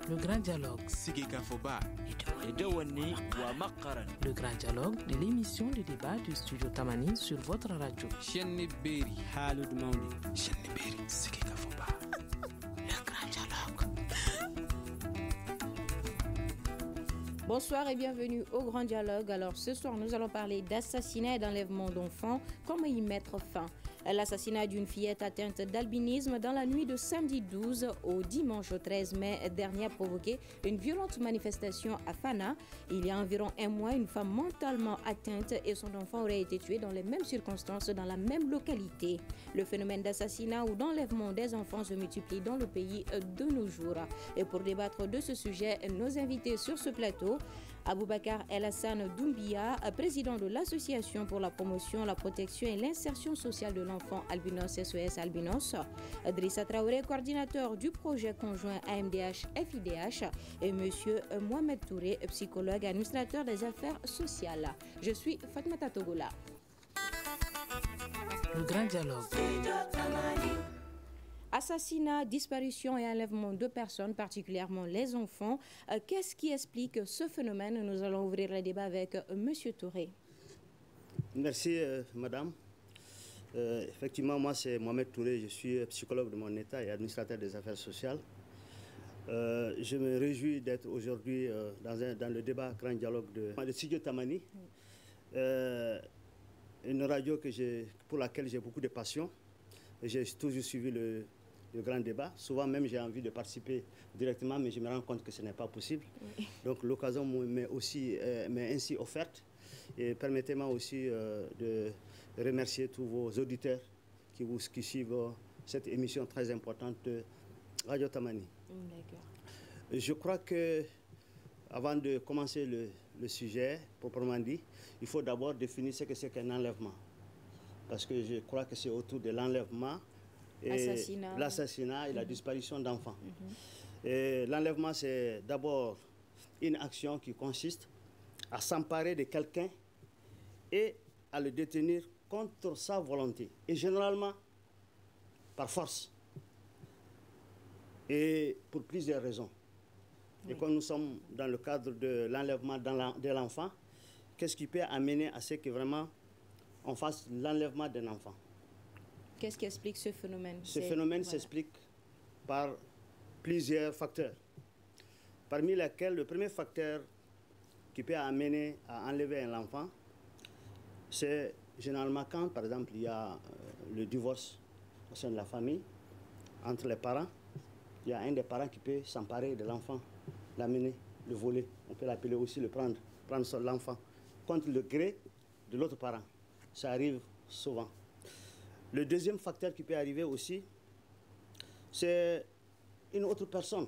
Le grand dialogue. Le grand dialogue de l'émission de débat du studio Tamani sur votre radio. Le grand dialogue. Bonsoir et bienvenue au Grand Dialogue. Alors ce soir, nous allons parler d'assassinat et d'enlèvement d'enfants. Comment y mettre fin? L'assassinat d'une fillette atteinte d'albinisme dans la nuit de samedi 12 au dimanche 13 mai dernier a provoqué une violente manifestation à Fana. Il y a environ un mois, une femme mentalement atteinte et son enfant aurait été tué dans les mêmes circonstances dans la même localité. Le phénomène d'assassinat ou d'enlèvement des enfants se multiplie dans le pays de nos jours. Et pour débattre de ce sujet, nos invités sur ce plateau, Aboubacar El Hassan Doumbia, président de l'Association pour la promotion, la protection et l'insertion sociale de l'enfant Albinos SOS Albinos, Drissa Traoré, coordinateur du projet conjoint AMDH-FIDH et monsieur Mohamed Touré, psychologue administrateur des affaires sociales. Je suis Fatmata Togola. Le grand dialogue. Assassinat, disparition et enlèvement de personnes, particulièrement les enfants. Qu'est-ce qui explique ce phénomène? Nous allons ouvrir le débat avec M. Touré. Merci, madame. Effectivement, moi, c'est Mohamed Touré. Je suis psychologue de mon état et administrateur des affaires sociales. Je me réjouis d'être aujourd'hui dans le débat Grand Dialogue de Studio Tamani. Une radio pour laquelle j'ai beaucoup de passion. J'ai toujours suivi le grand débat. Souvent même, j'ai envie de participer directement, mais je me rends compte que ce n'est pas possible. Oui. Donc l'occasion m'est ainsi offerte. Et permettez-moi aussi de remercier tous vos auditeurs qui suivent cette émission très importante de Radio Tamani. D'accord. Je crois que, avant de commencer le sujet, proprement dit, il faut d'abord définir ce que c'est qu'un enlèvement. Parce que je crois que c'est autour de l'enlèvement, l'assassinat et la disparition d'enfants. L'enlèvement, c'est d'abord une action qui consiste à s'emparer de quelqu'un et à le détenir contre sa volonté. Et généralement, par force. Et pour plusieurs raisons. Oui. Et comme nous sommes dans le cadre de l'enlèvement de l'enfant, qu'est-ce qui peut amener à ce que vraiment on fasse l'enlèvement d'un enfant? Qu'est-ce qui explique ce phénomène? Ce phénomène s'explique par plusieurs facteurs, parmi lesquels le premier facteur qui peut amener à enlever un enfant, c'est généralement quand, par exemple, il y a le divorce au sein de la famille, entre les parents. Il y a un des parents qui peut s'emparer de l'enfant, l'amener, le voler. On peut l'appeler aussi le prendre l'enfant contre le gré de l'autre parent. Ça arrive souvent. Le deuxième facteur qui peut arriver aussi, c'est une autre personne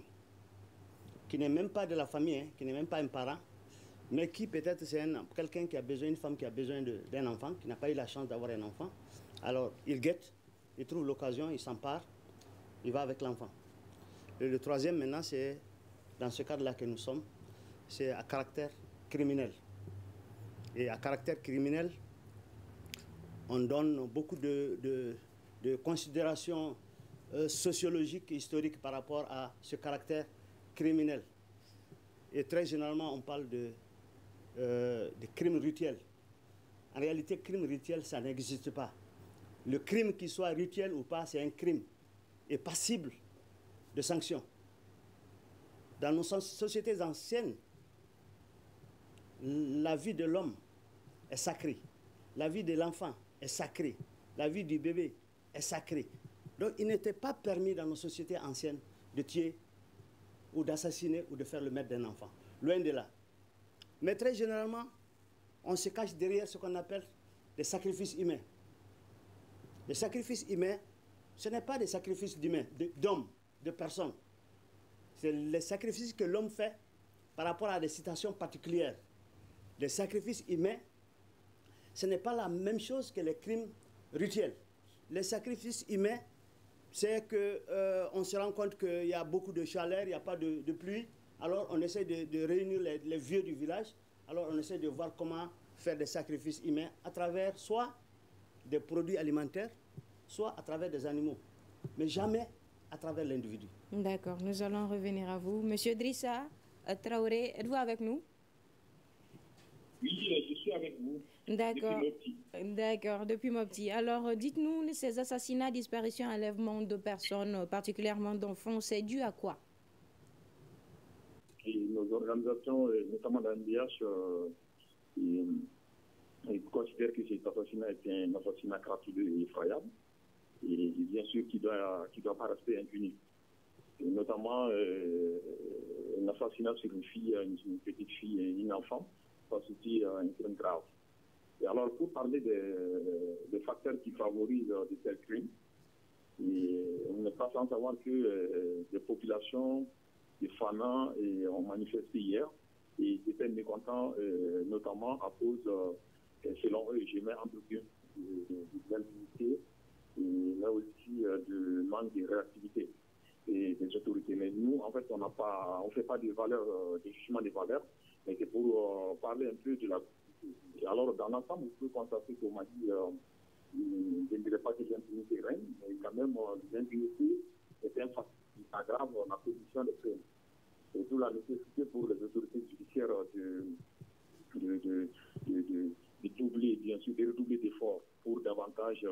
qui n'est même pas de la famille, qui n'est même pas un parent, mais qui peut-être c'est quelqu'un qui a besoin, une femme qui a besoin d'un enfant, qui n'a pas eu la chance d'avoir un enfant. Alors il guette, il trouve l'occasion, il s'empare, il va avec l'enfant. Et le troisième maintenant, c'est dans ce cadre-là que nous sommes, c'est à caractère criminel. Et à caractère criminel, on donne beaucoup de considérations sociologiques et historiques par rapport à ce caractère criminel. Et très généralement, on parle de crimes rituels. En réalité, crime rituel, ça n'existe pas. Le crime, qu'il soit rituel ou pas, c'est un crime et passible de sanctions. Dans nos sociétés anciennes, la vie de l'homme est sacrée. La vie de l'enfant est sacrée. La vie du bébé est sacrée. Donc il n'était pas permis dans nos sociétés anciennes de tuer ou d'assassiner ou de faire le maître d'un enfant. Loin de là. Mais très généralement, on se cache derrière ce qu'on appelle des sacrifices humains. Les sacrifices humains, ce n'est pas des sacrifices d'hommes, de personnes. C'est les sacrifices que l'homme fait par rapport à des situations particulières. Les sacrifices humains, ce n'est pas la même chose que les crimes rituels. Les sacrifices humains, c'est qu'on se rend compte qu'il y a beaucoup de chaleur, il n'y a pas de pluie. Alors on essaie de réunir les vieux du village. Alors on essaie de voir comment faire des sacrifices humains à travers soit des produits alimentaires, soit à travers des animaux. Mais jamais à travers l'individu. D'accord, nous allons revenir à vous. Monsieur Drissa Traoré, êtes-vous avec nous? Oui, je suis avec vous. D'accord. Depuis Mopti. D'accord, depuis Mopti. Alors, dites-nous, ces assassinats, disparitions, enlèvements de personnes, particulièrement d'enfants, c'est dû à quoi? Et nos organisations, notamment la NDH, considèrent que cet assassinat est un assassinat crapuleux et effroyable. Et bien sûr qui doit pas rester impuni. Et notamment un assassinat sur une fille, une petite fille et une enfant, constitue un crime grave. Et alors, pour parler des facteurs qui favorisent de tels crimes, on n'est pas sans savoir que des populations, des fanats ont manifesté hier et étaient mécontents, notamment à cause, selon eux, je mets entre guillemets, de l'impunité, mais aussi du manque de réactivité des autorités. Mais nous, en fait, on ne fait pas des valeurs, des jugements des valeurs, mais c'est pour parler un peu de la... Alors, dans l'ensemble, vous pouvez constater qu'au Mali, je ne dirais pas que l'impunité règne, mais quand même, l'impunité est un facteur qui aggrave la position des crimes. Et d'où la nécessité pour les autorités judiciaires de doubler, bien sûr, de redoubler d'efforts pour davantage,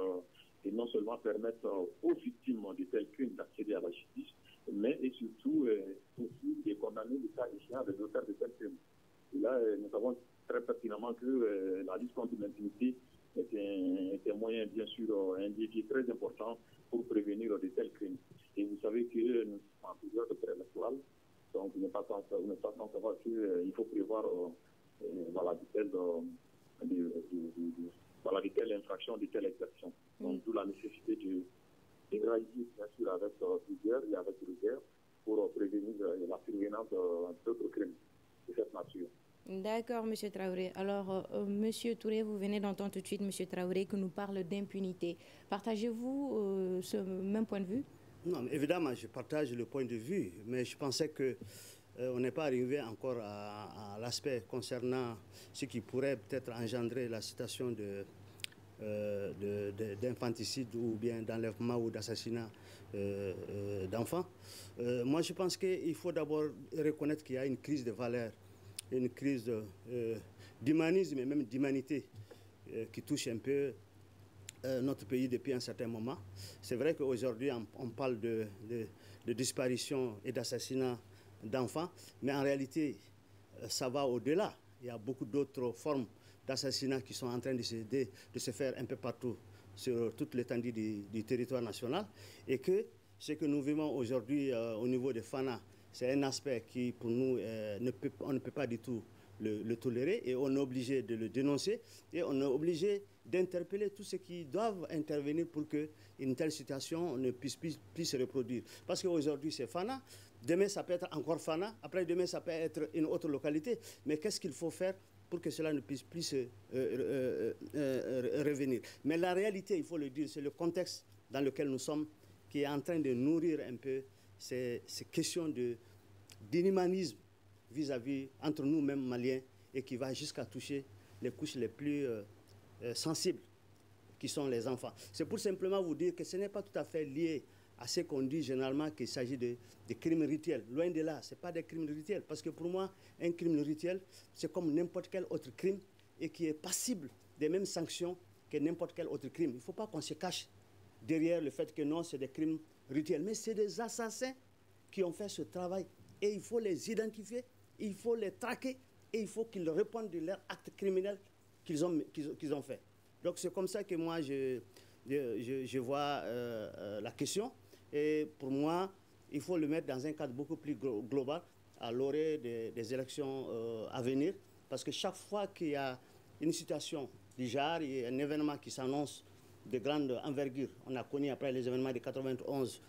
et non seulement permettre aux victimes de tels crimes d'accéder à la justice, mais et surtout aussi de condamner les cas échéants des auteurs de tels crimes. Et là, nous savons très pertinemment que la lutte contre l'impunité est un moyen, bien sûr, un défi très important pour prévenir de tels crimes. Et vous savez que nous sommes en période préélectorale, donc on n'est pas sans savoir qu'il faut prévoir de telle infraction, de telle exception. Donc, d'où la nécessité de réagir, bien sûr, avec plusieurs et avec rigueur pour prévenir la survenance d'autres crimes de cette nature. D'accord, M. Traoré. Alors, M. Touré, vous venez d'entendre tout de suite M. Traoré qui nous parle d'impunité. Partagez-vous ce même point de vue? Non, évidemment, je partage le point de vue, mais je pensais que on n'est pas arrivé encore à l'aspect concernant ce qui pourrait peut-être engendrer la situation d'infanticide ou bien d'enlèvement ou d'assassinat d'enfants. Moi, je pense qu'il faut d'abord reconnaître qu'il y a une crise de valeurs, une crise d'humanisme et même d'humanité qui touche un peu notre pays depuis un certain moment. C'est vrai qu'aujourd'hui, on parle de disparition et d'assassinat d'enfants, mais en réalité, ça va au-delà. Il y a beaucoup d'autres formes d'assassinat qui sont en train de se faire un peu partout sur toute l'étendue du territoire national, et que ce que nous vivons aujourd'hui au niveau des FANA, c'est un aspect qui, pour nous, on ne peut pas du tout le tolérer, et on est obligé de le dénoncer, et on est obligé d'interpeller tous ceux qui doivent intervenir pour qu'une telle situation ne puisse se reproduire. Parce qu'aujourd'hui, c'est Fana, demain, ça peut être encore Fana, après demain, ça peut être une autre localité. Mais qu'est-ce qu'il faut faire pour que cela ne puisse plus revenir? Mais la réalité, il faut le dire, c'est le contexte dans lequel nous sommes qui est en train de nourrir un peu ces questions d'inhumanisme vis-à-vis entre nous-mêmes Maliens, et qui va jusqu'à toucher les couches les plus sensibles, qui sont les enfants. C'est pour simplement vous dire que ce n'est pas tout à fait lié à ce qu'on dit généralement qu'il s'agit de crimes rituels. Loin de là, ce n'est pas des crimes rituels, parce que pour moi, un crime rituel, c'est comme n'importe quel autre crime et qui est passible des mêmes sanctions que n'importe quel autre crime. Il ne faut pas qu'on se cache derrière le fait que non, c'est des crimes rituels, mais c'est des assassins qui ont fait ce travail, et il faut les identifier, il faut les traquer, et il faut qu'ils répondent de leurs actes criminels qu'ils ont fait. Donc c'est comme ça que moi je vois la question, et pour moi il faut le mettre dans un cadre beaucoup plus global à l'orée des élections à venir, parce que chaque fois qu'il y a une situation du genre, il y a un événement qui s'annonce de grande envergure. On a connu après les événements de 91,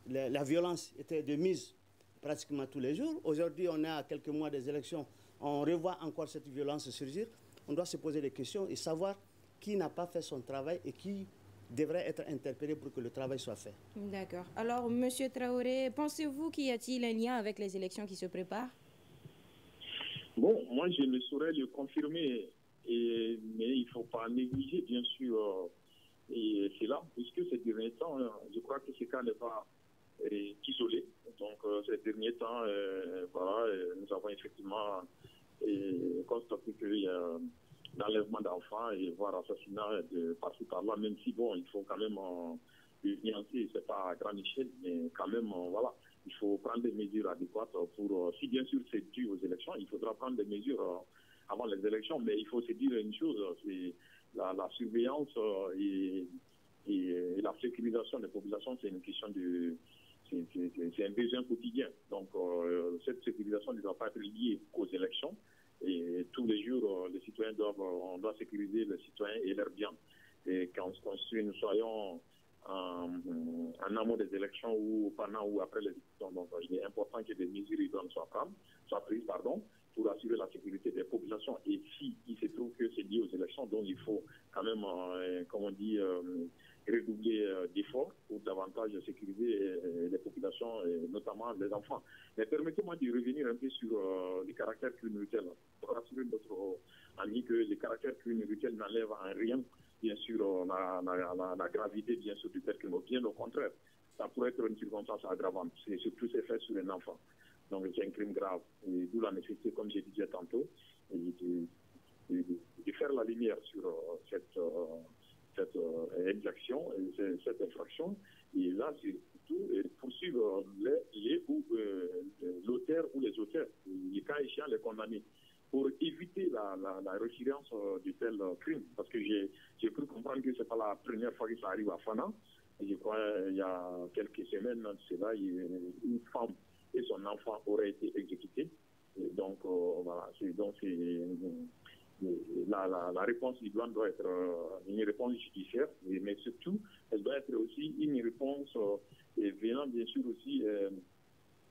la violence était de mise pratiquement tous les jours. Aujourd'hui, on est à quelques mois des élections, on revoit encore cette violence surgir. On doit se poser des questions et savoir qui n'a pas fait son travail et qui devrait être interpellé pour que le travail soit fait. D'accord. Alors, M. Traoré, pensez-vous qu'il y a-t-il un lien avec les élections qui se préparent? Bon, moi, je ne saurais le confirmer, mais il ne faut pas négliger, bien sûr, Et c'est là, puisque ces derniers temps, je crois que ce cas n'est pas isolé. Donc, ces derniers temps, voilà, nous avons effectivement constaté qu'il y a l'enlèvement d'enfants et voire assassinat de par-ci par-là, même si, bon, il faut quand même nuancer, c'est pas à grande échelle, mais quand même, voilà, il faut prendre des mesures adéquates pour, si bien sûr c'est dû aux élections, il faudra prendre des mesures avant les élections, mais il faut se dire une chose, c'est la surveillance et la sécurisation des populations, c'est une question de... C'est un besoin quotidien. Donc, cette sécurisation ne doit pas être liée aux élections. Et tous les jours, les citoyens on doit sécuriser les citoyens et leurs biens. Et quand nous soyons en amont des élections ou pendant ou après les élections, donc il est important que des mesures idoines soient prises, pour assurer la sécurité des populations. Et si il se trouve que c'est lié aux élections, donc il faut quand même, comme on dit, redoubler d'efforts pour davantage sécuriser les populations, et notamment les enfants. Mais permettez-moi de revenir un peu sur les caractères criminels, pour rassurer notre ami que les caractères criminels n'enlèvent en rien, bien sûr, la gravité, bien sûr, du fait que bien au contraire, ça pourrait être une circonstance aggravante, c'est surtout c'est fait sur un enfant. Donc c'est un crime grave, et d'où la nécessité, comme je disais tantôt, de faire la lumière sur cette exaction, cette infraction, et là, c'est surtout poursuivre l'auteur ou les auteurs, les cas échéants, les condamnés, pour éviter la récurrence de tel crime. Parce que j'ai cru comprendre que ce n'est pas la première fois que ça arrive à Fana. Et je crois il y a quelques semaines, c'est là, une femme et son enfant auraient été exécutés. Et donc, voilà, la réponse idoine doit être une réponse judiciaire, mais surtout, elle doit être aussi une réponse venant bien sûr aussi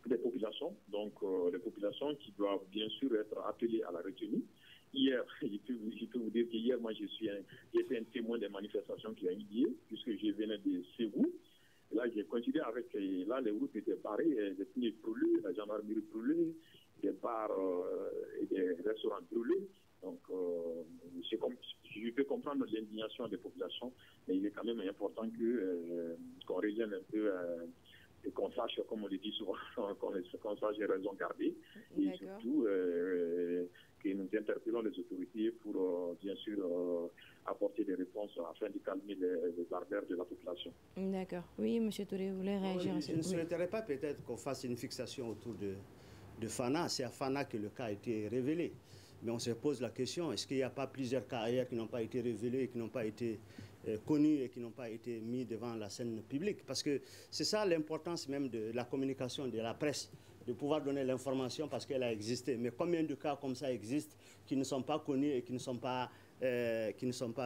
des populations, donc les populations qui doivent bien sûr être appelées à la retenue. Hier, je peux vous dire qu'hier, moi, j'étais un témoin des manifestations qui ont eu lieu, puisque je venais de Ségou. Là, j'ai coïncidé avec, là, les routes étaient barrées, des pneus brûlés, la gendarmerie brûlée, des bars et des restaurants brûlés. Donc, je peux comprendre l'indignation des populations, mais il est quand même important qu'on revienne un peu et qu'on sache, comme on le dit souvent, qu'on sache les raisons garder. Et surtout, que nous interpellons les autorités pour, bien sûr, apporter des réponses afin de calmer les ardeurs de la population. D'accord. Oui, M. Touré, vous voulez réagir à Je ne souhaiterais pas peut-être qu'on fasse une fixation autour de Fana. C'est à Fana que le cas a été révélé. Mais on se pose la question, est-ce qu'il n'y a pas plusieurs cas ailleurs qui n'ont pas été révélés, qui n'ont pas été connus et qui n'ont pas été mis devant la scène publique? Parce que c'est ça l'importance même de la communication, de la presse, de pouvoir donner l'information parce qu'elle a existé. Mais combien de cas comme ça existent qui ne sont pas connus et qui ne sont pas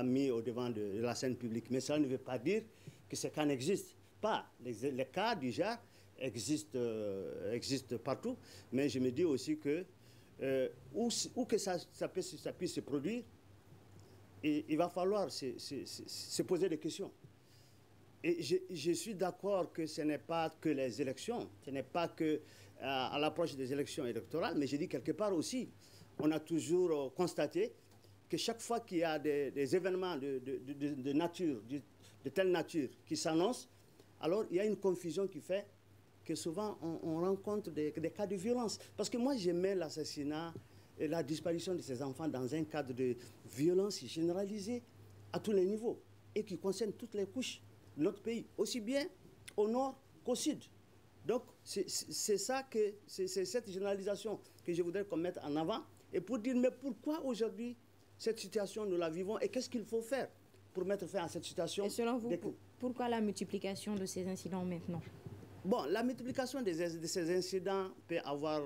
mis au devant de la scène publique? Mais ça ne veut pas dire que ces cas n'existent pas. Les cas du genre existent partout. Mais je me dis aussi que où que ça puisse se produire, et il va falloir se poser des questions. Et je suis d'accord que ce n'est pas que les élections, ce n'est pas que à l'approche des élections électorales, mais je dis quelque part aussi, on a toujours constaté que chaque fois qu'il y a des événements de nature, de telle nature qui s'annoncent, alors il y a une confusion qui fait que souvent on rencontre des cas de violence. Parce que moi, je mets l'assassinat et la disparition de ces enfants dans un cadre de violence généralisée à tous les niveaux et qui concerne toutes les couches de notre pays, aussi bien au nord qu'au sud. Donc, c'est cette généralisation que je voudrais qu'on mette en avant et pour dire, mais pourquoi aujourd'hui cette situation, nous la vivons et qu'est-ce qu'il faut faire pour mettre fin à cette situation? Et selon vous, pourquoi la multiplication de ces incidents maintenant? Bon, la multiplication de ces incidents peut avoir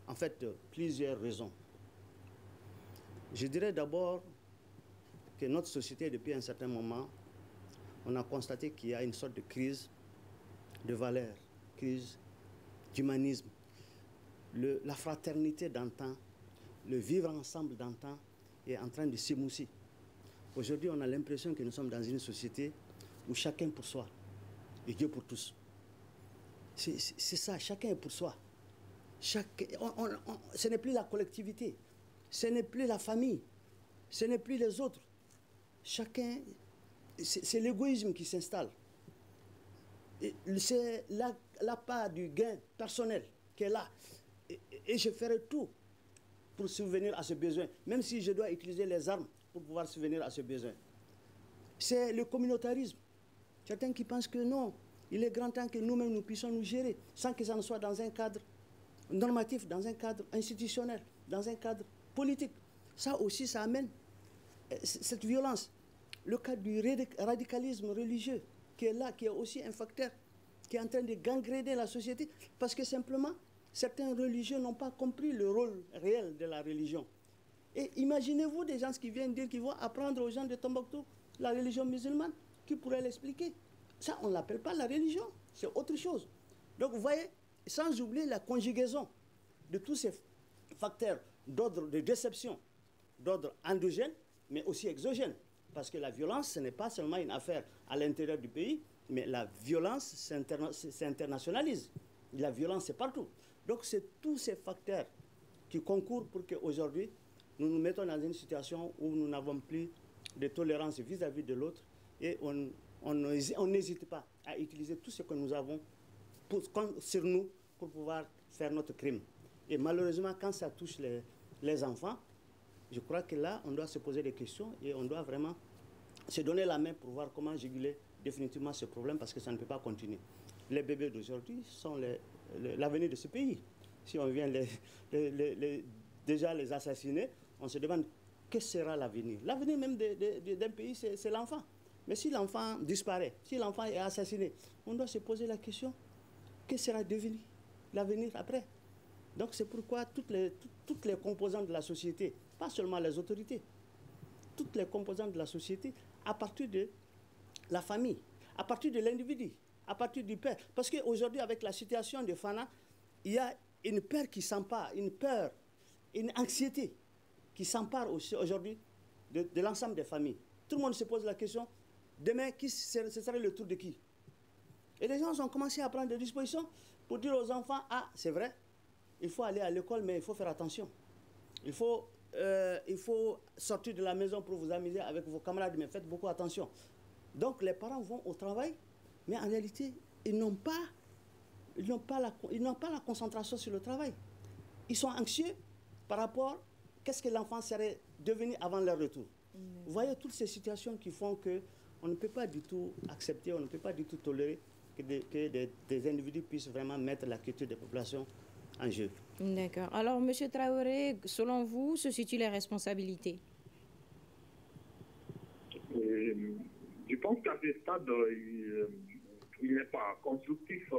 en fait plusieurs raisons. Je dirais d'abord que notre société, depuis un certain moment, on a constaté qu'il y a une sorte de crise de valeurs, crise d'humanisme. La fraternité d'antan, le vivre ensemble d'antan est en train de s'émousser. Aujourd'hui, on a l'impression que nous sommes dans une société où chacun pour soi et Dieu pour tous. C'est ça, chacun est pour soi. Ce n'est plus la collectivité, ce n'est plus la famille, ce n'est plus les autres. Chacun c'est l'égoïsme qui s'installe. C'est la part du gain personnel qui est là. Et je ferai tout pour subvenir à ce besoin, même si je dois utiliser les armes pour pouvoir subvenir à ce besoin. C'est le communautarisme. Certains qui pensent que non, il est grand temps que nous-mêmes nous puissions nous gérer, sans que ça ne soit dans un cadre normatif, dans un cadre institutionnel, dans un cadre politique. Ça aussi, ça amène cette violence. Le cas du radicalisme religieux qui est là, qui est aussi un facteur qui est en train de gangréner la société, parce que simplement, certains religieux n'ont pas compris le rôle réel de la religion. Et imaginez-vous des gens qui viennent dire qu'ils vont apprendre aux gens de Tombouctou la religion musulmane, qui pourraient l'expliquer. Ça, on ne l'appelle pas la religion, c'est autre chose. Donc vous voyez, sans oublier la conjugaison de tous ces facteurs d'ordre de déception, d'ordre endogène, mais aussi exogène. Parce que la violence, ce n'est pas seulement une affaire à l'intérieur du pays, mais la violence s'internationalise. La violence, c'est partout. Donc c'est tous ces facteurs qui concourent pour qu'aujourd'hui, nous nous mettons dans une situation où nous n'avons plus de tolérance vis-à-vis de l'autre et on n'hésite pas à utiliser tout ce que nous avons sur nous pour pouvoir faire notre crime. Et malheureusement, quand ça touche les enfants, je crois que là, on doit se poser des questions et on doit vraiment se donner la main pour voir comment juguler définitivement ce problème, parce que ça ne peut pas continuer. Les bébés d'aujourd'hui sont l'avenir de ce pays. Si on vient déjà les assassiner, on se demande que sera l'avenir. L'avenir même d'un pays, c'est l'enfant. Mais si l'enfant disparaît, si l'enfant est assassiné, on doit se poser la question, que sera devenu l'avenir après? Donc c'est pourquoi toutes les composantes de la société, pas seulement les autorités, toutes les composantes de la société, à partir de la famille, à partir de l'individu, à partir du père. Parce qu'aujourd'hui, avec la situation de Fana, il y a une peur qui s'empare, une peur, une anxiété qui s'empare aujourd'hui de l'ensemble des familles. Tout le monde se pose la question, demain, ce serait le tour de qui? Et les gens ont commencé à prendre des dispositions pour dire aux enfants, ah, c'est vrai, il faut aller à l'école, mais il faut faire attention. Il faut sortir de la maison pour vous amuser avec vos camarades, mais faites beaucoup attention. Donc les parents vont au travail, mais en réalité, ils n'ont pas la concentration sur le travail. Ils sont anxieux par rapport à qu'est-ce que l'enfant serait devenu avant leur retour. Vous voyez toutes ces situations qui font qu'on ne peut pas du tout accepter, on ne peut pas du tout tolérer que des individus puissent vraiment mettre la culture des populations en jeu. D'accord. Alors, M. Traoré, selon vous, se situent les responsabilités? Je pense qu'à ce stade, il n'est pas constructif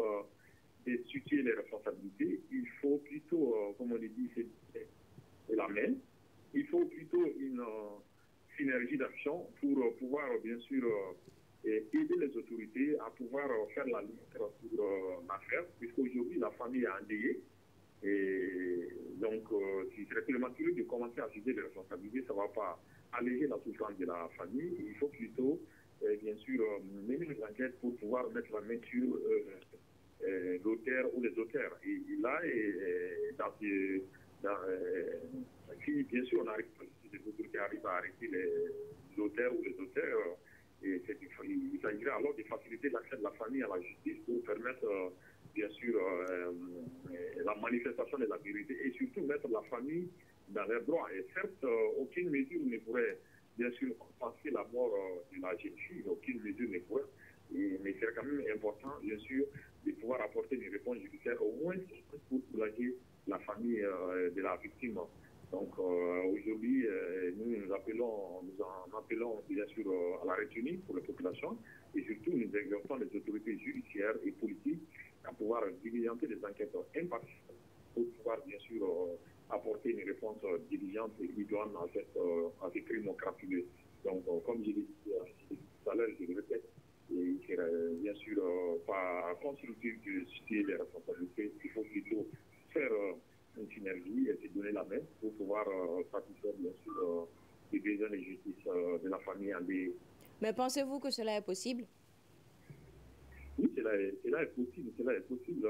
de situer les responsabilités. Il faut plutôt, comme on le dit, c'est la main. Il faut plutôt une synergie d'action pour pouvoir, bien sûr, aider les autorités à pouvoir faire la lutte sur l'affaire, puisqu'aujourd'hui, la famille est endeuillée. Et donc, si c'est prématuré de commencer à citer les responsabilités, ça ne va pas alléger la souffrance de la famille. Il faut plutôt, bien sûr, mener une enquête pour pouvoir mettre la main sur l'auteur ou les auteurs. Et là, si bien sûr les autorités arrivent à arrêter l'auteur ou les auteurs, il s'agirait alors de faciliter l'accès de la famille à la justice pour permettre bien sûr la manifestation de la vérité et surtout mettre la famille dans leurs droits. Et certes, aucune mesure ne pourrait bien sûr compenser la mort de la jeune fille, aucune mesure ne pourrait, mais c'est quand même important bien sûr de pouvoir apporter une réponse judiciaire au moins pour soulager la famille de la victime. Donc aujourd'hui, nous en appelons bien sûr à la retenue pour les populations et surtout nous exhortons les autorités judiciaires et politiques à pouvoir diligenter des enquêtes impartiales pour pouvoir bien sûr apporter une réponse diligente et idoine à ces crimes crapuleux. Donc comme je l'ai dit tout à l'heure, je le répète, il serait bien sûr pas constructif de situer les responsabilités. Il faut plutôt faire une synergie et se donner la main pour pouvoir satisfaire bien sûr les besoins de justice de la famille endeuillée. Mais pensez-vous que cela est possible? Oui, cela est possible. Cela est possible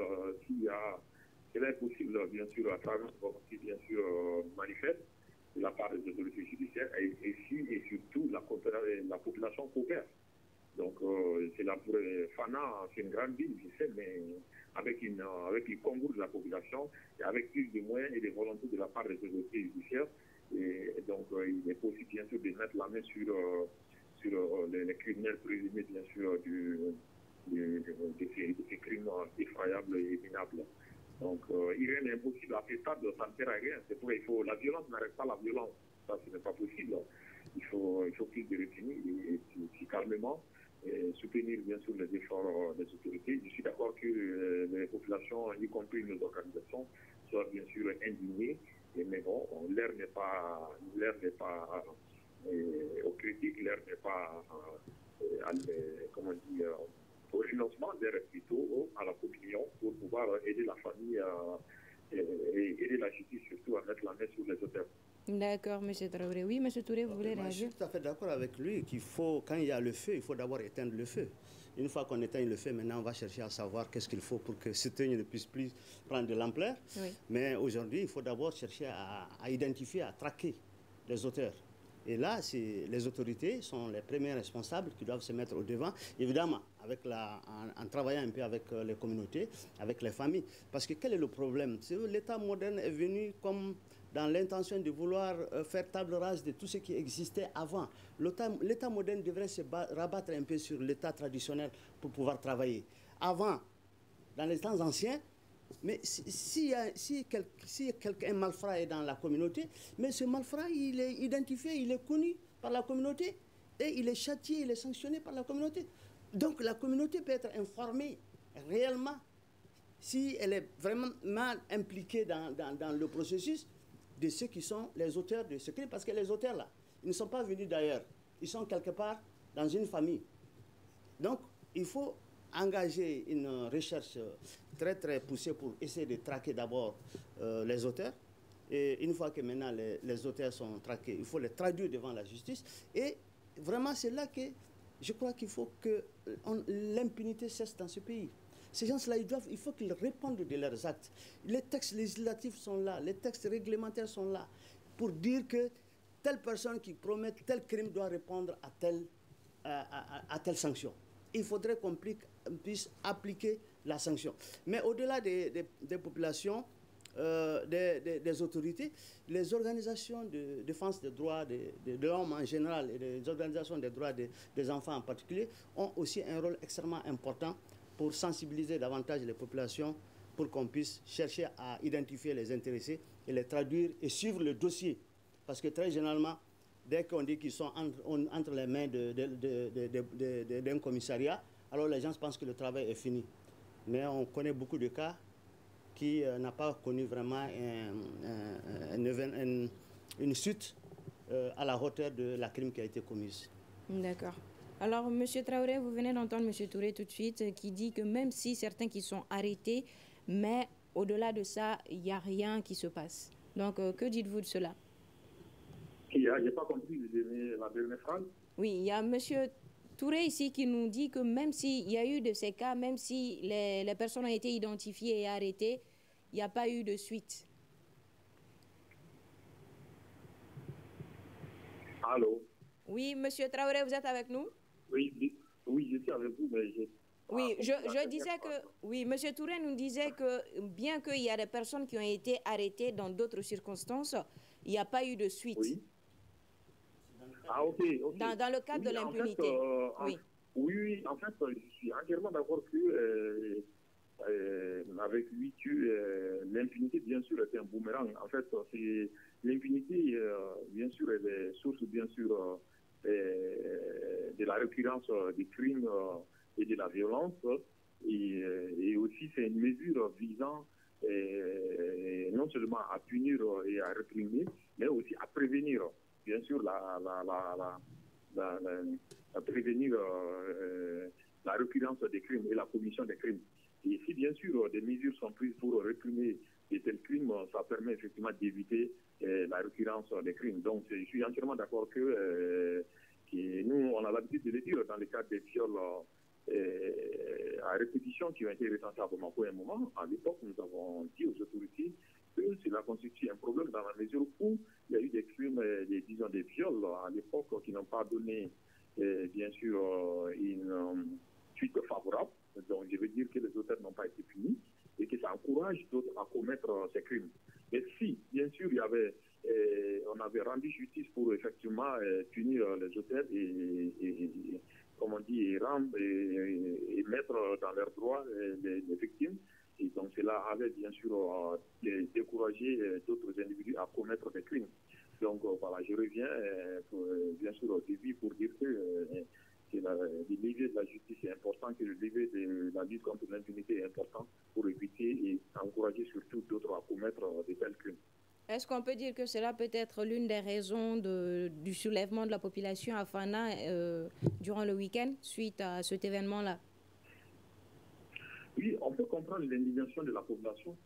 cela est possible, bien sûr, à travers aussi, bien sûr, manifeste de la part des autorités judiciaires et surtout la population coopère. Donc, c'est là pour Fana, c'est une grande ville, je sais, mais avec le concours de la population, et avec plus de moyens et de volontés de la part des autorités judiciaires. Et donc, il est possible, bien sûr, de mettre la main sur les criminels présumés, bien sûr, de ces crimes effroyables et minables. Donc, rien n'est impossible à ce stade, ça ne sert à rien. C'est pourquoi la violence n'arrête pas la violence. Ça, ce n'est pas possible. Il faut plus de retenue et calmement soutenir, bien sûr, les efforts des autorités. Je suis d'accord que les populations, y compris nos organisations, soient bien sûr indignées. Mais bon, l'air n'est pas aux critiques, l'air n'est pas comment dire, au renoncement, l'air est plutôt à la communion pour pouvoir aider la famille et aider la justice surtout à mettre la main sur les auteurs. D'accord, M. Traoré. Oui, M. Touré, vous voulez réagir? Je suis tout à fait d'accord avec lui qu'il faut, quand il y a le feu, il faut d'abord éteindre le feu. Une fois qu'on éteint le feu, maintenant on va chercher à savoir qu'est-ce qu'il faut pour que ce feu ne puisse plus prendre de l'ampleur. Oui. Mais aujourd'hui, il faut d'abord chercher à identifier, à traquer les auteurs. Et là, les autorités sont les premiers responsables qui doivent se mettre au devant, évidemment, en travaillant un peu avec les communautés, avec les familles. Parce que quel est le problème? L'État moderne est venu comme dans l'intention de vouloir faire table rase de tout ce qui existait avant. L'État moderne devrait se rabattre un peu sur l'État traditionnel pour pouvoir travailler. Avant, dans les temps anciens, mais si un malfrat est dans la communauté, mais ce malfrat, il est identifié, il est connu par la communauté et il est châtié, il est sanctionné par la communauté. Donc la communauté peut être informée réellement si elle est vraiment mal impliquée dans le processus de ceux qui sont les auteurs de ce crime. Parce que les auteurs là, ils ne sont pas venus d'ailleurs, ils sont quelque part dans une famille. Donc il faut engager une recherche très très poussée pour essayer de traquer d'abord les auteurs. Et une fois que maintenant les auteurs sont traqués, il faut les traduire devant la justice. Et vraiment c'est là que je crois qu'il faut que l'impunité cesse dans ce pays. Ces gens-là, il faut qu'ils répondent de leurs actes. Les textes législatifs sont là, les textes réglementaires sont là pour dire que telle personne qui promet tel crime doit répondre à telle sanction. Il faudrait qu'on puisse appliquer la sanction. Mais au-delà des populations, des autorités, les organisations de défense des droits de l'homme en général et les organisations des droits des enfants en particulier ont aussi un rôle extrêmement important pour sensibiliser davantage les populations pour qu'on puisse chercher à identifier les intéressés et les traduire et suivre le dossier. Parce que très généralement, dès qu'on dit qu'ils sont entre les mains d'un commissariat, alors les gens pensent que le travail est fini. Mais on connaît beaucoup de cas qui n'ont pas connu vraiment une suite à la hauteur de la crime qui a été commise. D'accord. Alors, M. Traoré, vous venez d'entendre M. Touré tout de suite qui dit que même si certains qui sont arrêtés, mais au-delà de ça, il n'y a rien qui se passe. Donc, que dites-vous de cela? Je n'ai pas compris la dernière phrase. Oui, il y a M. Touré ici qui nous dit que même s'il y a eu de ces cas, même si les personnes ont été identifiées et arrêtées, il n'y a pas eu de suite. Allô? Oui, M. Traoré, vous êtes avec nous? Oui, je suis avec vous, mais oui, je disais que... Oui, M. Touré nous disait que bien qu'il y a des personnes qui ont été arrêtées dans d'autres circonstances, il n'y a pas eu de suite. Oui. Ah, ok. Dans le cadre de l'impunité. En fait, oui, en fait, je suis entièrement d'accord que avec lui, l'impunité, bien sûr, est un boomerang. En fait, l'impunité, bien sûr, elle est source, bien sûr, de la récurrence des crimes et de la violence. Et aussi, c'est une mesure visant non seulement à punir et à réprimer, mais aussi à prévenir, bien sûr, prévenir la récurrence des crimes et la commission des crimes. Et si, bien sûr, des mesures sont prises pour réprimer de tels crimes, ça permet effectivement d'éviter la récurrence des crimes. Donc, je suis entièrement d'accord que nous, on a l'habitude de le dire dans le cadre des viols à répétition qui ont été recensés à Bamako un moment. À l'époque, nous avons dit aux autorités que cela constitue un problème dans la mesure où il y a eu des crimes, des viols à l'époque qui n'ont pas donné, bien sûr, une encourage d'autres à commettre ces crimes. Mais si, bien sûr, on avait rendu justice pour effectivement punir les auteurs et comme on dit, et mettre dans leurs droits les victimes. Et donc cela avait bien sûr découragé d'autres individus à commettre des crimes. Donc voilà, je reviens bien sûr au début pour dire que le levier de la justice est important, que le levier de la lutte contre l'impunité est important pour éviter et encourager surtout d'autres à commettre de tels crimes. Est-ce qu'on peut dire que cela peut être l'une des raisons du soulèvement de la population à Fana durant le week-end suite à cet événement-là? Oui, on peut comprendre l'indignation de la population.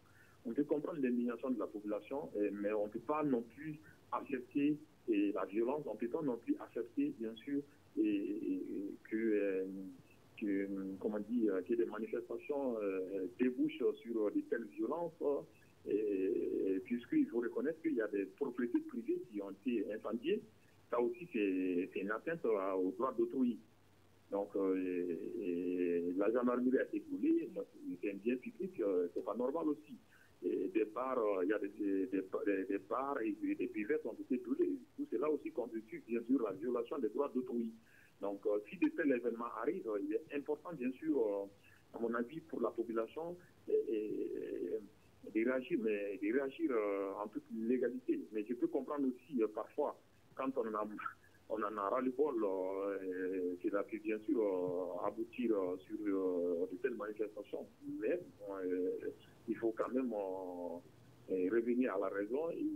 On peut comprendre l'indignation de la population, mais on ne peut pas non plus accepter la violence. On ne peut pas non plus accepter, bien sûr, que des manifestations débouchent sur de telles violences. Puisqu'il faut reconnaître qu'il y a des propriétés privées qui ont été incendiées, ça aussi c'est une atteinte aux droits d'autrui. Donc la gendarmerie a été brûlée, c'est un bien public, c'est pas normal aussi. Des bars, il y a des bars et des buvettes ont été brûlés. Tout cela aussi constitue bien sûr la violation des droits d'autrui. Donc si de tels événements arrivent, il est important bien sûr, à mon avis, pour la population de réagir en toute légalité. Mais je peux comprendre aussi parfois, quand on en a ras-le-bol, cela peut bien sûr aboutir sur de telles manifestations. Mais il faut quand même revenir à la raison et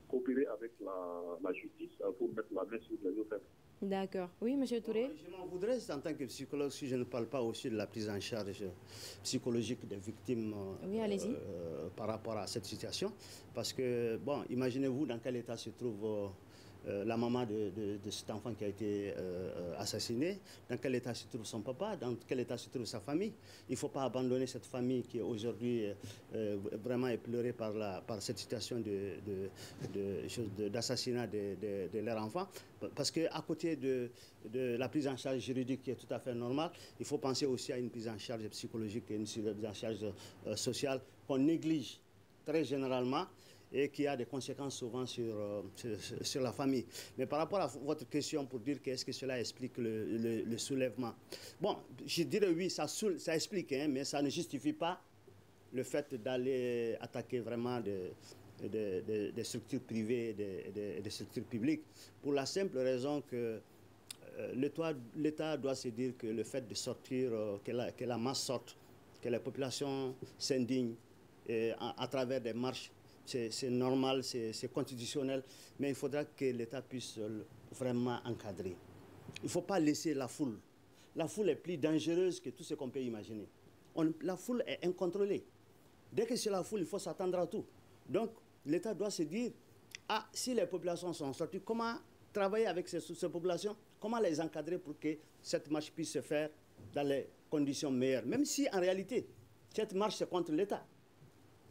coopérer avec la justice pour mettre la main sur les auteurs. D'accord. Oui, M. Touré. Je m'en voudrais, en tant que psychologue, si je ne parle pas aussi de la prise en charge psychologique des victimes par rapport à cette situation. Parce que, bon, imaginez-vous dans quel état se trouve la maman de cet enfant qui a été assassiné, dans quel état se trouve son papa, dans quel état se trouve sa famille. Il ne faut pas abandonner cette famille qui est aujourd'hui vraiment éplorée par cette situation d'assassinat de leur enfant. Parce qu'à côté de la prise en charge juridique qui est tout à fait normale, il faut penser aussi à une prise en charge psychologique et une prise en charge sociale qu'on néglige très généralement et qui a des conséquences souvent sur la famille. Mais par rapport à votre question pour dire qu'est-ce que cela explique le soulèvement, bon, je dirais oui, ça explique, hein, mais ça ne justifie pas le fait d'aller attaquer vraiment des structures privées et des structures publiques, pour la simple raison que l'État doit se dire que le fait de sortir, que la masse sorte, que la population s'indigne à travers des marches, c'est normal, c'est constitutionnel, mais il faudra que l'État puisse vraiment encadrer. Il ne faut pas laisser la foule. La foule est plus dangereuse que tout ce qu'on peut imaginer. La foule est incontrôlée. Dès que c'est la foule, il faut s'attendre à tout. Donc, l'État doit se dire, si les populations sont sorties, comment travailler avec ces populations, comment les encadrer pour que cette marche puisse se faire dans les conditions meilleures. Même si, en réalité, cette marche, c'est contre l'État.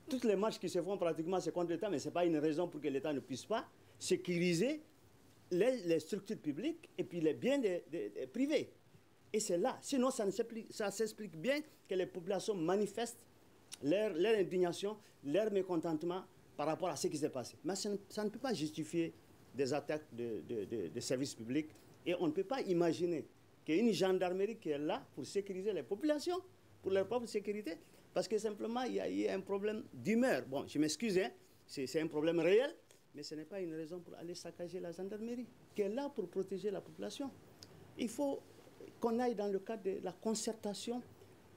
Toutes les marches qui se font pratiquement, c'est contre l'État, mais ce n'est pas une raison pour que l'État ne puisse pas sécuriser les structures publiques et puis les biens des privés. Et c'est là. Sinon, ça s'explique bien que les populations manifestent leur indignation, leur mécontentement par rapport à ce qui s'est passé. Mais ça ne peut pas justifier des attaques de services publics. Et on ne peut pas imaginer qu'il y ait une gendarmerie qui est là pour sécuriser les populations, pour leur propre sécurité, parce que simplement, il y a eu un problème d'humeur. Bon, je m'excuse, hein, c'est un problème réel, mais ce n'est pas une raison pour aller saccager la gendarmerie, qui est là pour protéger la population. Il faut qu'on aille dans le cadre de la concertation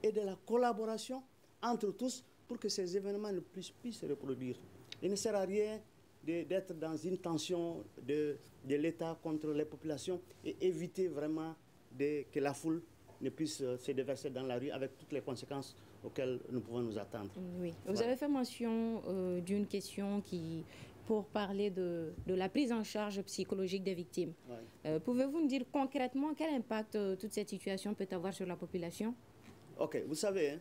et de la collaboration entre tous pour que ces événements ne puissent plus se reproduire. Il ne sert à rien d'être dans une tension de l'État contre les populations et éviter vraiment que la foule ne puisse se déverser dans la rue avec toutes les conséquences auxquelles nous pouvons nous attendre. Oui. Vous avez fait mention d'une question pour parler de la prise en charge psychologique des victimes. Ouais. Pouvez-vous nous dire concrètement quel impact toute cette situation peut avoir sur la population? Ok, vous savez, hein,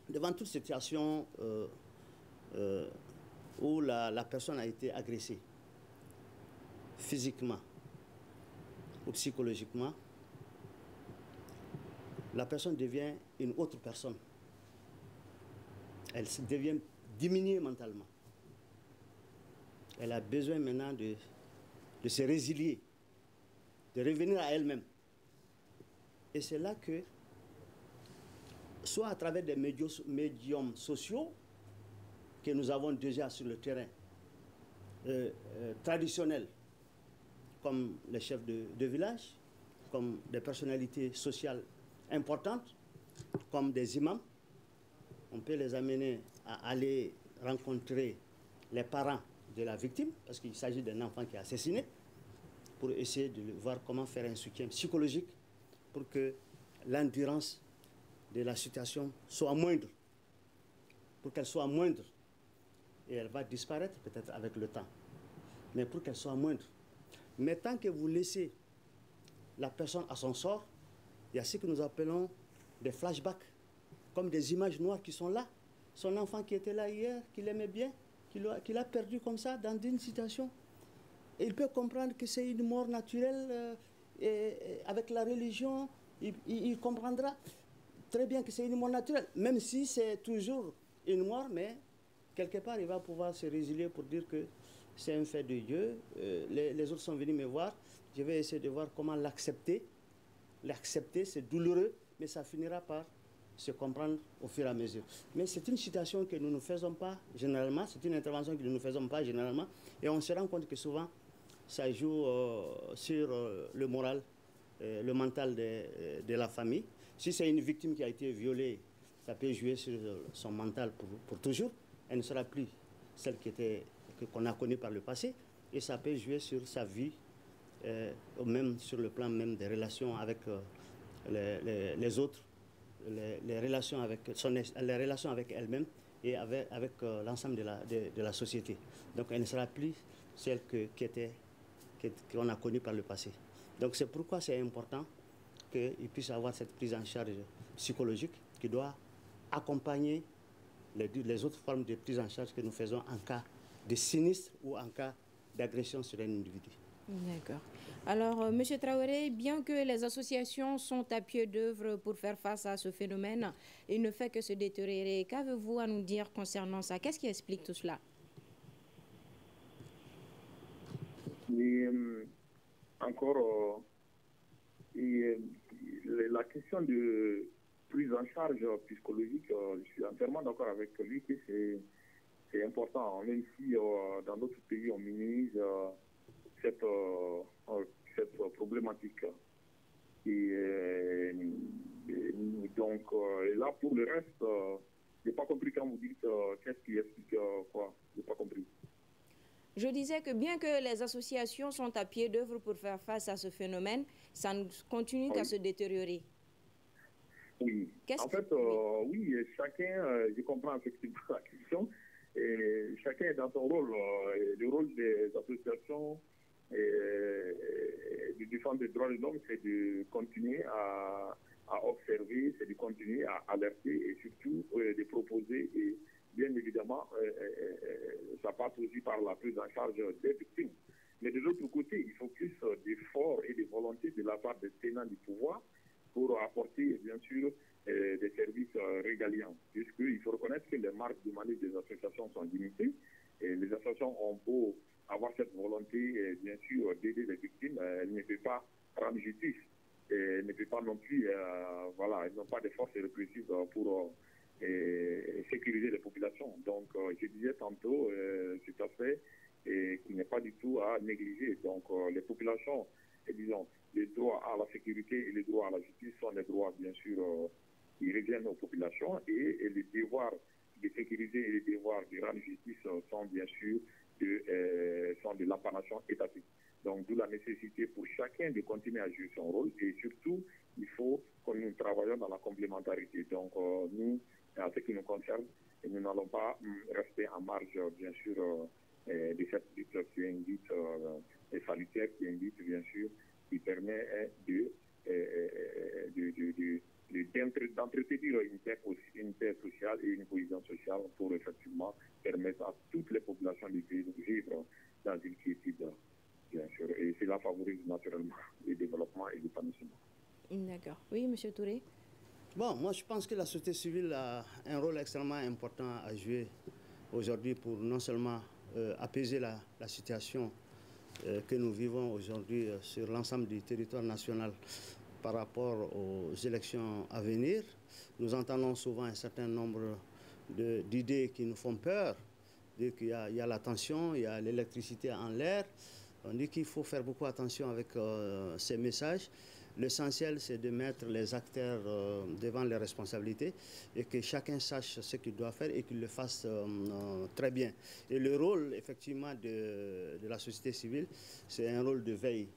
devant toute situation où la personne a été agressée physiquement ou psychologiquement, la personne devient une autre personne. elle devient diminuée mentalement. Elle a besoin maintenant de se résilier, de revenir à elle-même. Et c'est là que, soit à travers des médiums sociaux que nous avons déjà sur le terrain, traditionnels, comme les chefs de village, comme des personnalités sociales importantes, comme des imams, on peut les amener à aller rencontrer les parents de la victime, parce qu'il s'agit d'un enfant qui est assassiné, pour essayer de voir comment faire un soutien psychologique pour que l'endurance de la situation soit moindre, pour qu'elle soit moindre. Et elle va disparaître peut-être avec le temps, mais pour qu'elle soit moindre. Mais tant que vous laissez la personne à son sort, il y a ce que nous appelons des flashbacks, comme des images noires qui sont là. Son enfant qui était là hier, qu'il aimait bien, qu'il a perdu comme ça dans une situation. Et il peut comprendre que c'est une mort naturelle, et avec la religion, il comprendra très bien que c'est une mort naturelle, même si c'est toujours une mort, mais quelque part il va pouvoir se résilier pour dire que c'est un fait de Dieu. Les autres sont venus me voir, je vais essayer de voir comment l'accepter. L'accepter, c'est douloureux, mais ça finira par se comprendre au fur et à mesure. Mais c'est une situation que nous ne faisons pas généralement, c'est une intervention que nous ne faisons pas généralement, et on se rend compte que souvent, ça joue sur le moral, le mental de la famille. Si c'est une victime qui a été violée, ça peut jouer sur son mental pour toujours. Elle ne sera plus celle qu'on a connue par le passé, et ça peut jouer sur sa vie, même sur le plan même des relations avec les autres, les relations avec elle-même et avec l'ensemble de la société. Donc elle ne sera plus celle qu'on a connue par le passé. Donc c'est pourquoi c'est important qu'il puisse avoir cette prise en charge psychologique qui doit accompagner les autres formes de prise en charge que nous faisons en cas de sinistre ou en cas d'agression sur un individu. D'accord. Alors, M. Traoré, bien que les associations sont à pied d'œuvre pour faire face à ce phénomène, il ne fait que se détériorer. Qu'avez-vous à nous dire concernant ça? Qu'est-ce qui explique tout cela? Et, encore, la question de prise en charge psychologique, je suis entièrement d'accord avec lui que c'est important, même si dans d'autres pays on minimise cette problématique. Et donc là, pour le reste, je n'ai pas compris quand vous dites qu'est-ce qui explique quoi. Je n'ai pas compris. Je disais que bien que les associations sont à pied d'œuvre pour faire face à ce phénomène, ça continue qu'à se détériorer. Oui. En fait, oui, chacun, je comprends effectivement la question, et chacun est dans son rôle. Le rôle des associations de défense des droits de l'homme, c'est de continuer à observer, c'est de continuer à alerter et surtout de proposer. Et bien évidemment, ça passe aussi par la prise en charge des victimes. Mais de l'autre côté, il faut plus d'efforts et de volonté de la part des tenants du pouvoir pour apporter, bien sûr, des services régaliens. Puisqu'il faut reconnaître que les marges de manœuvre des associations sont limitées. Et les associations ont beau avoir cette volonté, bien sûr, d'aider les victimes, elles ne peuvent pas rendre justice. Elles ne peuvent pas non plus, voilà, elles n'ont pas de forces répressives pour sécuriser les populations. Donc, je disais tantôt, cet aspect qui n'est pas du tout à négliger. Donc, les populations, disons, les droits à la sécurité et les droits à la justice sont des droits, bien sûr, qui reviennent aux populations, et les devoirs de sécuriser et les devoirs de rendre justice sont, bien sûr, de l'apanation étatique. Donc, d'où la nécessité pour chacun de continuer à jouer son rôle, et surtout, il faut que nous travaillions dans la complémentarité. Donc, nous, en ce qui nous concerne, nous n'allons pas rester en marge, bien sûr, de cette lutte qui invite, salutaire, qui invite, bien sûr, qui permet d'entretenir une paix sociale et une cohésion sociale pour effectivement permettre à toutes les populations de vivre dans une quiétude, bien sûr. Et cela favorise naturellement le développement et l'épanouissement. D'accord. Oui, M. Touré. Bon, moi je pense que la société civile a un rôle extrêmement important à jouer aujourd'hui pour non seulement apaiser la situation que nous vivons aujourd'hui sur l'ensemble du territoire national par rapport aux élections à venir. Nous entendons souvent un certain nombre d'idées qui nous font peur. Dire qu'il y a la tension, il y a l'électricité en l'air. On dit qu'il faut faire beaucoup attention avec ces messages. L'essentiel, c'est de mettre les acteurs devant les responsabilités et que chacun sache ce qu'il doit faire et qu'il le fasse très bien. Et le rôle, effectivement, de la société civile, c'est un rôle de veille,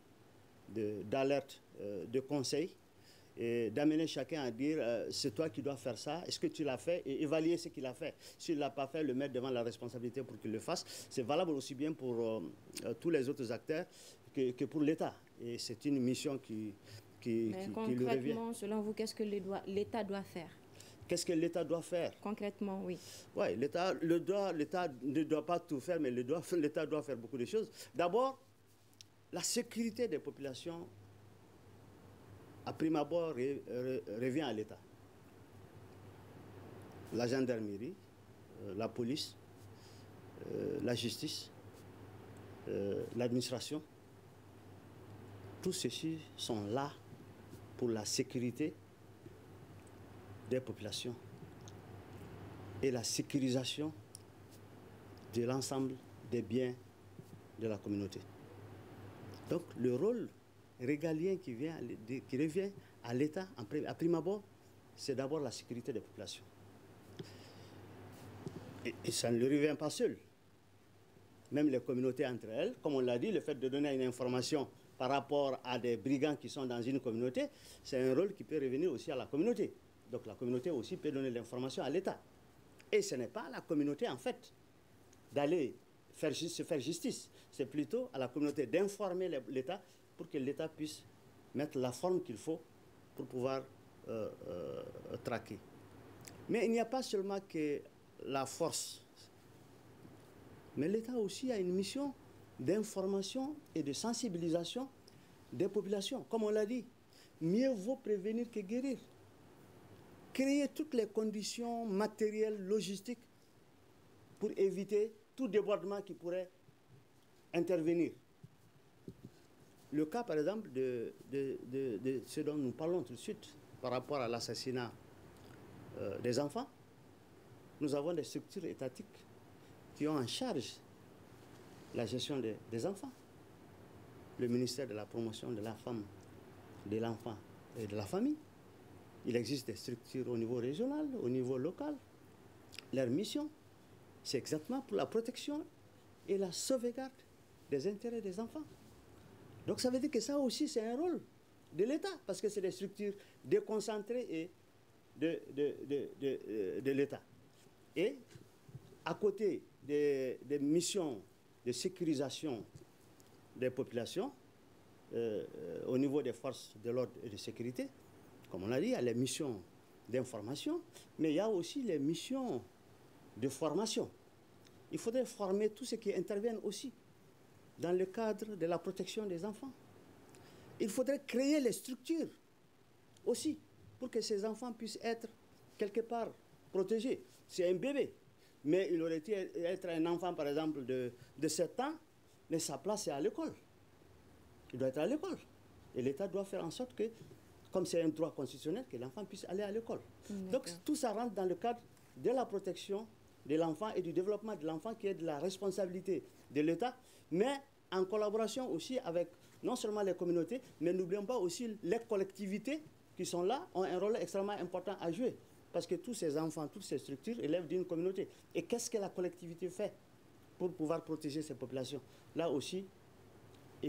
d'alerte, de conseil, et d'amener chacun à dire c'est toi qui dois faire ça, est-ce que tu l'as fait, et évaluer ce qu'il a fait. S'il ne l'a pas fait, le mettre devant la responsabilité pour qu'il le fasse. C'est valable aussi bien pour tous les autres acteurs que pour l'État. Et c'est une mission qui lui revient. Concrètement, selon vous, qu'est-ce que l'État doit faire? Qu'est-ce que l'État doit faire? Concrètement, oui. Oui, l'État ne doit pas tout faire, mais l'État doit faire beaucoup de choses. D'abord, la sécurité des populations, à prime abord, revient à l'État. La gendarmerie, la police, la justice, l'administration, tous ceux-ci sont là pour la sécurité des populations et la sécurisation de l'ensemble des biens de la communauté. Donc le rôle régalien qui revient à l'État, à prime abord, c'est d'abord la sécurité des populations. Et ça ne lui revient pas seul. Même les communautés entre elles, comme on l'a dit, le fait de donner une information par rapport à des brigands qui sont dans une communauté, c'est un rôle qui peut revenir aussi à la communauté. Donc la communauté aussi peut donner l'information à l'État. Et ce n'est pas à la communauté, en fait, d'aller se faire justice. C'est plutôt à la communauté d'informer l'État pour que l'État puisse mettre la forme qu'il faut pour pouvoir traquer. Mais il n'y a pas seulement que la force, mais l'État aussi a une mission d'information et de sensibilisation des populations. Comme on l'a dit, mieux vaut prévenir que guérir. Créer toutes les conditions matérielles, logistiques pour éviter tout débordement qui pourrait intervenir. Le cas, par exemple, de ce dont nous parlons tout de suite, par rapport à l'assassinat des enfants, nous avons des structures étatiques qui ont en charge la gestion des enfants. Le ministère de la Promotion de la Femme, de l'Enfant et de la Famille. Il existe des structures au niveau régional, au niveau local. Leur mission, c'est exactement pour la protection et la sauvegarde des intérêts des enfants. Donc ça veut dire que ça aussi, c'est un rôle de l'État, parce que c'est des structures déconcentrées et de l'État. Et à côté des missions de sécurisation des populations, au niveau des forces de l'ordre et de sécurité, comme on l'a dit, il y a les missions d'information, mais il y a aussi les missions de formation. Il faudrait former tous ceux qui interviennent aussi dans le cadre de la protection des enfants. Il faudrait créer les structures aussi pour que ces enfants puissent être quelque part protégés. C'est un bébé, mais il aurait dû être un enfant, par exemple, de 7 ans, mais sa place est à l'école. Il doit être à l'école. Et l'État doit faire en sorte que, comme c'est un droit constitutionnel, que l'enfant puisse aller à l'école. Donc tout ça rentre dans le cadre de la protection de l'enfant et du développement de l'enfant, qui est de la responsabilité de l'État, mais en collaboration aussi avec non seulement les communautés, mais n'oublions pas aussi les collectivités qui sont là, ont un rôle extrêmement important à jouer. Parce que tous ces enfants, toutes ces structures élèvent d'une communauté. Et qu'est-ce que la collectivité fait pour pouvoir protéger ces populations? Là aussi,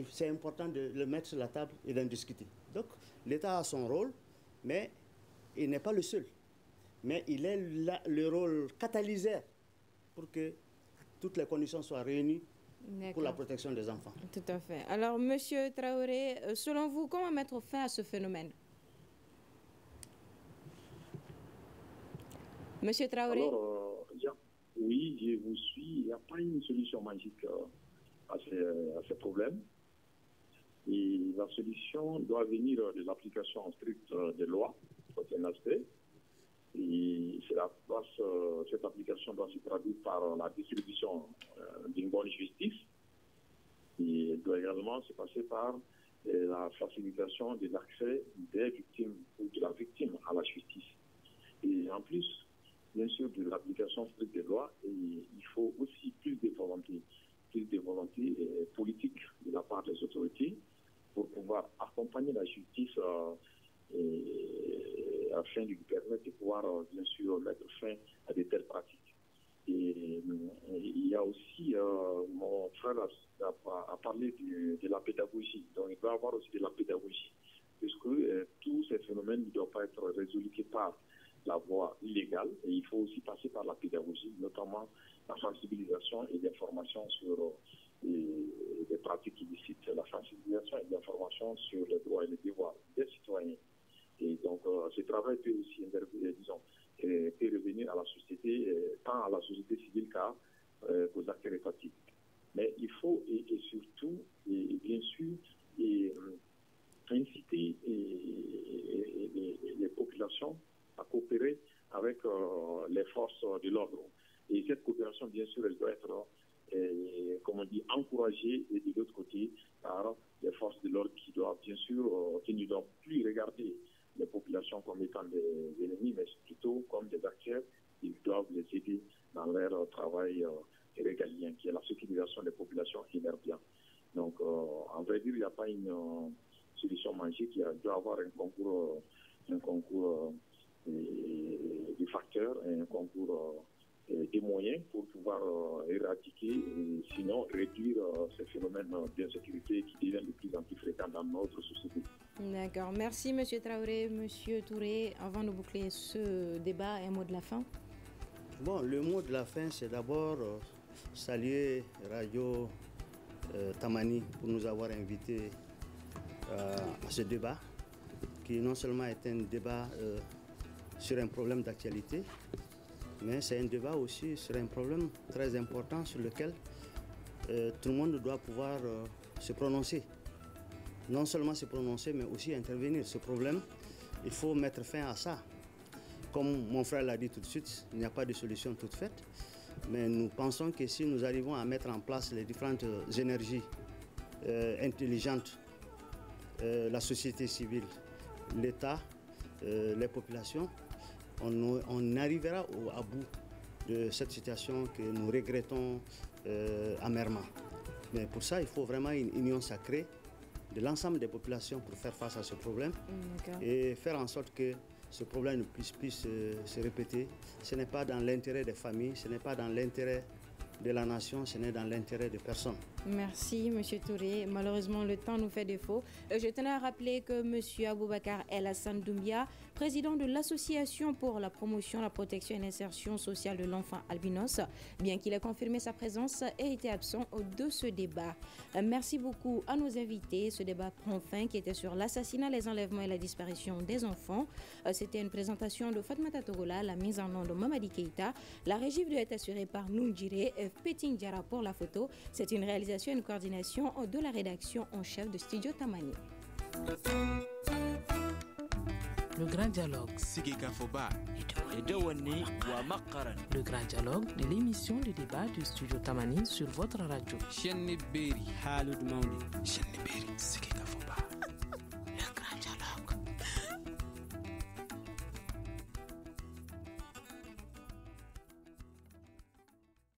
c'est important de le mettre sur la table et d'en discuter. Donc, l'État a son rôle, mais il n'est pas le seul. Mais il est le rôle catalyseur pour que toutes les conditions soient réunies pour la protection des enfants. Tout à fait. Alors, Monsieur Traoré, selon vous, comment mettre fin à ce phénomène? Monsieur Traoré? Alors, oui, je vous suis. Il n'y a pas une solution magique à ces problèmes. Et la solution doit venir de l'application stricte des lois, c'est un aspect. Et cette application doit se traduire par la distribution d'une bonne justice. Et elle doit également se passer par la facilitation de l'accès des victimes ou de la victime à la justice. Et en plus, bien sûr, de l'application stricte des lois, et il faut aussi plus de volonté politique de la part des autorités pour pouvoir accompagner la justice afin de lui permettre de pouvoir, bien sûr, mettre fin à de telles pratiques. Et il y a aussi, mon frère a parlé de la pédagogie. Donc, il doit y avoir aussi de la pédagogie, puisque tous ces phénomènes ne doivent pas être résolus que par la voie illégale. Et il faut aussi passer par la pédagogie, notamment la sensibilisation et l'information sur les pratiques illicites, la sensibilisation et l'information sur les droits et les devoirs des citoyens. Et donc, ce travail peut aussi peut revenir à la société, tant à la société civile qu'aux acteurs étatiques. Mais il faut et surtout, bien sûr, inciter les populations à coopérer avec les forces de l'ordre. Et cette coopération, bien sûr, elle doit être, encouragée et de l'autre côté par les forces de l'ordre qui doivent, bien sûr, qui ne doivent plus regarder les populations comme étant des ennemis, mais plutôt comme des acteurs. Ils doivent les aider dans leur travail régalien, qui est la sécurisation des populations et leur bien. Donc, en vrai dire, il n'y a pas une solution magique. Il doit y avoir un concours de facteurs et un concours des moyens pour pouvoir éradiquer, sinon réduire ces phénomènes d'insécurité qui deviennent de plus en plus fréquents dans notre société. D'accord. Merci, M. Traoré. M. Touré, avant de boucler ce débat, un mot de la fin. Bon, le mot de la fin, c'est d'abord saluer Radio Tamani pour nous avoir invités à ce débat, qui non seulement est un débat sur un problème d'actualité, mais c'est un débat aussi sur un problème très important sur lequel tout le monde doit pouvoir se prononcer. Non seulement se prononcer, mais aussi intervenir. Ce problème, il faut mettre fin à ça. Comme mon frère l'a dit tout de suite, il n'y a pas de solution toute faite, mais nous pensons que si nous arrivons à mettre en place les différentes énergies intelligentes, la société civile, l'État, les populations, on arrivera à bout de cette situation que nous regrettons amèrement. Mais pour ça, il faut vraiment une union sacrée de l'ensemble des populations pour faire face à ce problème et faire en sorte que ce problème ne puisse plus se répéter. Ce n'est pas dans l'intérêt des familles, ce n'est pas dans l'intérêt de la nation, ce n'est dans l'intérêt de personne. Merci, M. Touré. Malheureusement, le temps nous fait défaut. Je tenais à rappeler que M. Aboubacar El Hassan Doumbia, président de l'Association pour la promotion, la protection et l'insertion sociale de l'enfant albinos, bien qu'il ait confirmé sa présence, a été absent de ce débat. Merci beaucoup à nos invités. Ce débat prend fin, qui était sur l'assassinat, les enlèvements et la disparition des enfants. C'était une présentation de Fatmata Togola, la mise en onde de Mamadi Keïta. La régie vidéo est assurée par Noundjire et Peting Diara pour la photo. C'est une réalisation et une coordination de la rédaction en chef de Studio Tamani. Le grand dialogue. Le grand dialogue de l'émission de débat du Studio Tamani sur votre radio.